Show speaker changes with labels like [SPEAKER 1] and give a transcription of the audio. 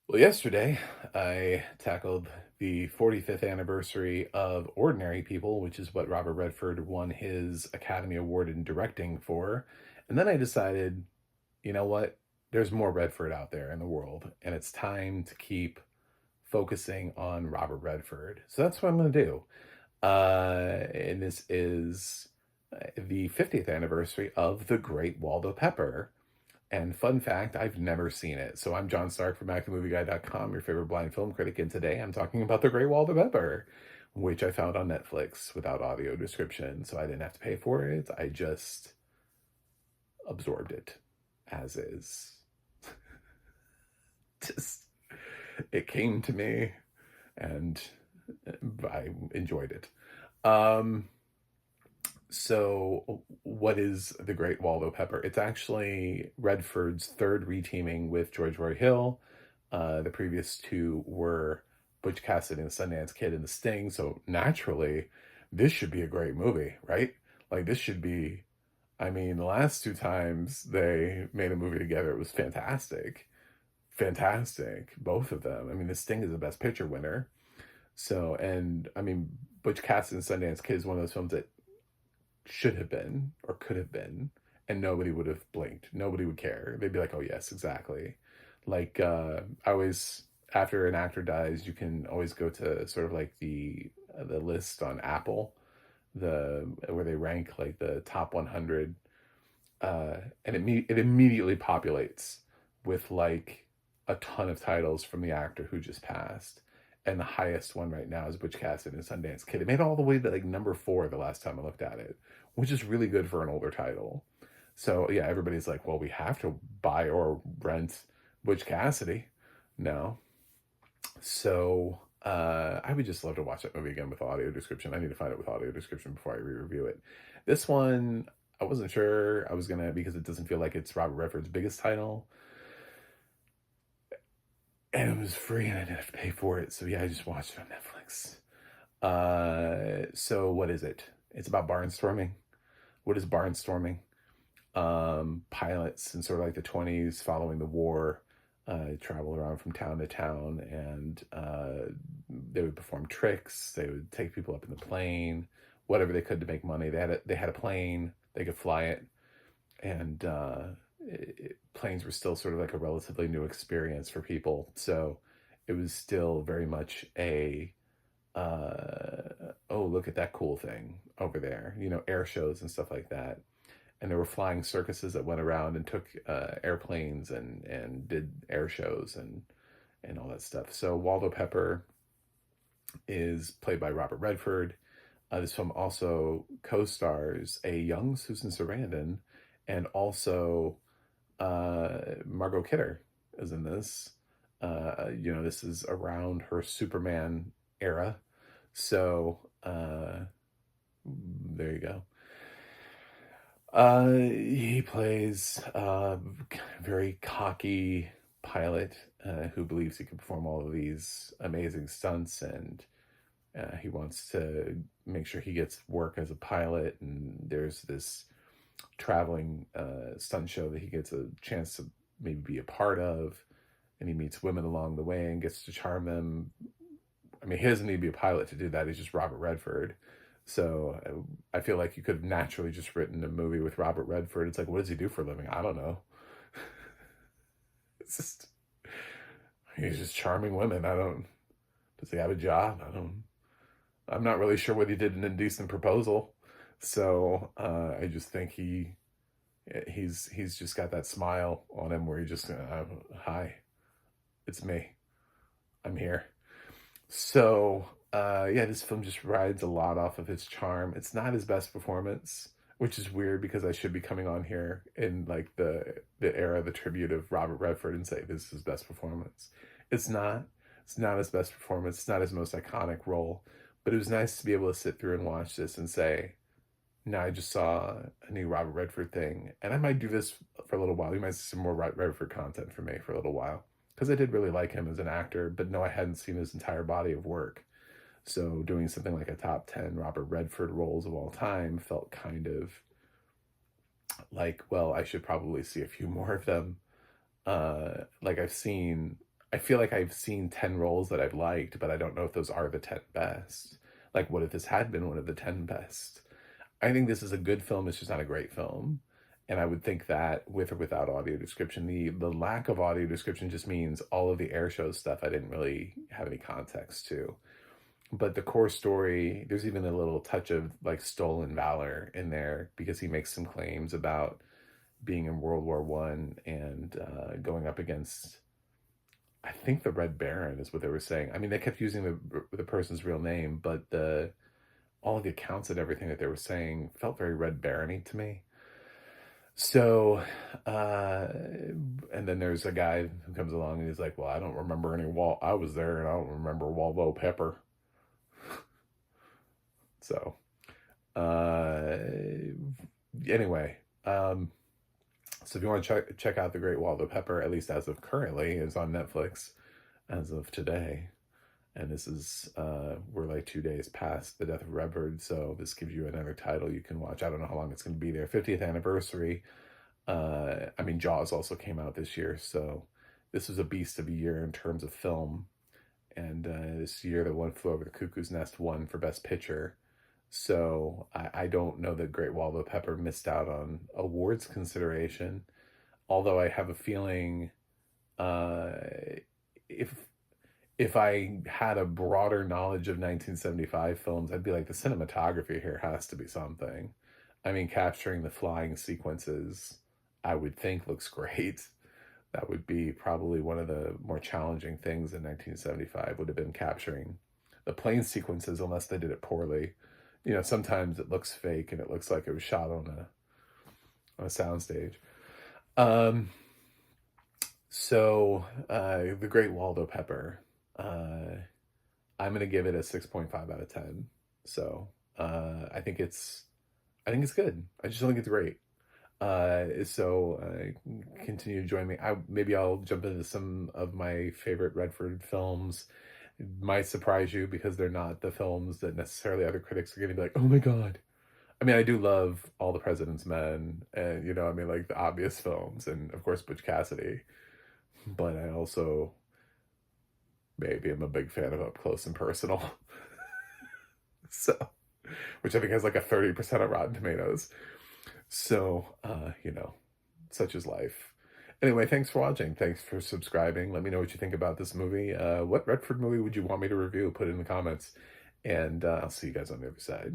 [SPEAKER 1] Well, yesterday I tackled the 45th anniversary of Ordinary People, which is what Robert Redford won his Academy Award in directing for. And then I decided, you know what? There's more Redford out there in the world, and it's time to keep focusing on Robert Redford. So that's what I'm going to do. And this is the 50th anniversary of the Great Waldo Pepper. And fun fact, I've never seen it. So I'm John Stark from MacTheMovieGuy.com, your favorite blind film critic, and today I'm talking about The Great Waldo Pepper, which I found on Netflix without audio description, so I didn't have to pay for it. I just absorbed it as is. Just it came to me, and I enjoyed it. Um, So, what is the Great Waldo Pepper? It's actually Redford's third reteaming with George Roy Hill. The previous two were Butch Cassidy and the Sundance Kid and The Sting. So naturally, this should be a great movie, right? Like this should be. I mean, the last two times they made a movie together, it was fantastic, fantastic. Both of them. I mean, The Sting is the Best Picture winner. So, and I mean, Butch Cassidy and Sundance Kid is one of those films that should have been or could have been, and nobody would have blinked. Nobody would care. They'd be like, oh yes, exactly. Like I always, after an actor dies, you can always go to sort of like the list on Apple, the where they rank like the top 100, and it immediately populates with like a ton of titles from the actor who just passed. And the highest one right now is Butch Cassidy and Sundance Kid. It made it all the way to like number 4 the last time I looked at it, which is really good for an older title. So yeah, everybody's like, well, we have to buy or rent Butch Cassidy. No. So I would just love to watch that movie again with audio description. I need to find it with audio description before I re-review it. This one, I wasn't sure I was gonna, because it doesn't feel like it's Robert Redford's biggest title. And it was free and I didn't have to pay for it. So yeah, I just watched it on Netflix. So what is it? It's about barnstorming. What is barnstorming? Pilots in sort of like the 20s following the war, travel around from town to town, and they would perform tricks. They would take people up in the plane, whatever they could to make money. They had a plane, they could fly it, and planes were still sort of like a relatively new experience for people. So it was still very much a oh, look at that cool thing over there, air shows and stuff like that. And there were flying circuses that went around and took airplanes and did air shows and all that stuff. So Waldo Pepper is played by Robert Redford. This film also co-stars a young Susan Sarandon, and also Margo Kidder is in this. This is around her Superman era. So there you go. He plays a very cocky pilot who believes he can perform all of these amazing stunts, and he wants to make sure he gets work as a pilot. And there's this traveling stunt show that he gets a chance to maybe be a part of, and he meets women along the way and gets to charm them. I mean, he doesn't need to be a pilot to do that. He's just Robert Redford. So I feel like you could have naturally just written a movie with Robert Redford. It's like, what does he do for a living? I don't know. It's just, he's just charming women. Does he have a job? I'm not really sure what he did in Indecent Proposal. So I just think he's just got that smile on him where he just, hi, it's me. I'm here. So yeah, this film just rides a lot off of his charm. It's not his best performance, which is weird because I should be coming on here in like the era, the tribute of Robert Redford, and say this is his best performance. It's not. It's not his best performance. It's not his most iconic role. But it was nice to be able to sit through and watch this and say, now I just saw a new Robert Redford thing, and I might do this for a little while. You might see some more Redford content from me for a little while, because I did really like him as an actor, but no, I hadn't seen his entire body of work. So doing something like a top 10 Robert Redford roles of all time felt kind of like, well, I should probably see a few more of them. Like I feel like I've seen 10 roles that I've liked, but I don't know if those are the 10 best. Like, what if this had been one of the 10 best? I think this is a good film, it's just not a great film. And I would think that with or without audio description, the lack of audio description just means all of the air show stuff I didn't really have any context to. But the core story, there's even a little touch of like stolen valor in there because he makes some claims about being in World War One and going up against, I think, the Red Baron is what they were saying. I mean, they kept using the person's real name, but all of the accounts and everything that they were saying felt very Red Barony to me. So, and then there's a guy who comes along and he's like, "Well, I don't remember any I was there, and I don't remember Waldo Pepper." So, uh, anyway, so if you want to check out The Great Waldo Pepper, at least as of currently, is on Netflix as of today. And this is, we're like 2 days past the death of Redford, so this gives you another title you can watch. I don't know how long it's going to be there. 50th anniversary. I mean, Jaws also came out this year, so this was a beast of a year in terms of film. And this year, The One Flew Over the Cuckoo's Nest won for Best Picture. So I don't know that Great Waldo Pepper missed out on awards consideration, although I have a feeling if I had a broader knowledge of 1975 films, I'd be like, the cinematography here has to be something. I mean, capturing the flying sequences, I would think looks great. That would be probably one of the more challenging things in 1975, would have been capturing the plane sequences, unless they did it poorly. You know, sometimes it looks fake and it looks like it was shot on a soundstage. So The Great Waldo Pepper, I'm gonna give it a 6.5 out of 10. So I think it's good. I just don't think it's great. So continue to join me. Maybe I'll jump into some of my favorite Redford films. It might surprise you because they're not the films that necessarily other critics are going to be like, oh my God. I mean, I do love All the President's Men and, you know, I mean, like the obvious films and of course Butch Cassidy. But I also maybe am a big fan of Up Close and Personal. So, which I think has like a 30% of Rotten Tomatoes. So, you know, such is life. Anyway, thanks for watching. Thanks for subscribing. Let me know what you think about this movie. What Redford movie would you want me to review? Put it in the comments. And I'll see you guys on the other side.